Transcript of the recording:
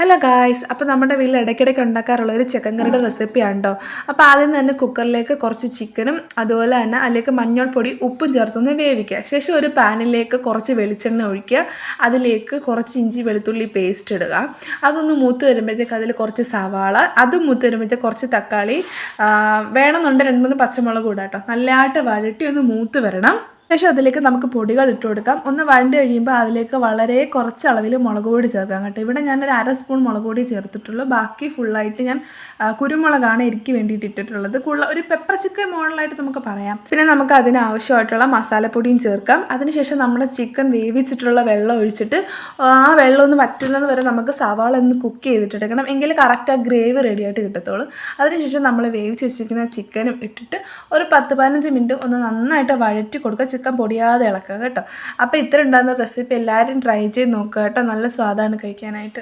Hello guys, അപ്പോൾ നമ്മുടെ വീട്ടിൽ ഇടയ്ക്കിടയ്ക്ക് ഉണ്ടാക്കാറുള്ള ഒരു ചിക്കൻ കറിയുടെ റെസിപ്പിയാണ് കേട്ടോ. അപ്പോൾ ആദ്യം തന്നെ കുക്കറിലേക്ക് കുറച്ച് ചിക്കനും അതുപോലെ തന്നെ അതിലേക്ക് മഞ്ഞൾപ്പൊടി ഉപ്പും ചേർത്തൊന്ന് വേവിക്കുക. ശേഷം ഒരു പാനിലേക്ക് കുറച്ച് വെളിച്ചെണ്ണ ഒഴിക്കുക. അതിലേക്ക് കുറച്ച് ഇഞ്ചി വെളുത്തുള്ളി പേസ്റ്റ് ഇടുക. അതൊന്ന് മൂത്ത് വരുമ്പോഴത്തേക്ക് അതിൽ കുറച്ച് സവാള, അതും മൂത്ത് വരുമ്പോഴത്തേക്ക് കുറച്ച് തക്കാളി, വേണമെന്നുണ്ട് 2-3 പച്ചമുളക് കൂടാ കേട്ടോ. നല്ലതായിട്ട് വഴട്ടി ഒന്ന് മൂത്ത് വരണം. ശേഷം അതിലേക്ക് നമുക്ക് പൊടികൾ ഇട്ട് കൊടുക്കാം. ഒന്ന് വഴണ്ട് കഴിയുമ്പോൾ അതിലേക്ക് വളരെ കുറച്ച് അളവിൽ മുളക് പൊടി ചേർക്കാം കേട്ടോ. ഇവിടെ ഞാനൊരു 1/2 സ്പൂൺ മുളക് പൊടി ചേർത്തിട്ടുള്ളൂ. ബാക്കി ഫുള്ളായിട്ട് ഞാൻ കുരുമുളകാണ് എനിക്ക് വേണ്ടിയിട്ട് ഇട്ടിട്ടുള്ളത്. ഒരു പെപ്പർ ചിക്കൻ മോഡലായിട്ട് നമുക്ക് പറയാം. പിന്നെ നമുക്ക് അതിന് ആവശ്യമായിട്ടുള്ള മസാലപ്പൊടിയും ചേർക്കാം. അതിനുശേഷം നമ്മുടെ ചിക്കൻ വേവിച്ചിട്ടുള്ള വെള്ളം ഒഴിച്ചിട്ട് ആ വെള്ളം ഒന്ന് വറ്റുന്നത് വരെ നമുക്ക് സവാള ഒന്ന് കുക്ക് ചെയ്തിട്ടെടുക്കണം. എങ്കിൽ കറക്റ്റ് ആ ഗ്രേവി റെഡിയായിട്ട് കിട്ടത്തുള്ളൂ. അതിനുശേഷം നമ്മൾ വേവിച്ച് വെച്ചിരിക്കുന്ന ചിക്കനും ഇട്ടിട്ട് ഒരു 10-15 മിനിറ്റ് ഒന്ന് നന്നായിട്ട് വഴറ്റി കൊടുക്കുക. ചിക്കൻ പൊടിയാതെ ഇളക്കുക കേട്ടോ. അപ്പോൾ ഇത്ര ഉണ്ടാകുന്ന റെസിപ്പി എല്ലാവരും ട്രൈ ചെയ്ത് നോക്കുക കേട്ടോ. നല്ല സ്വാദാണ് കഴിക്കാനായിട്ട്.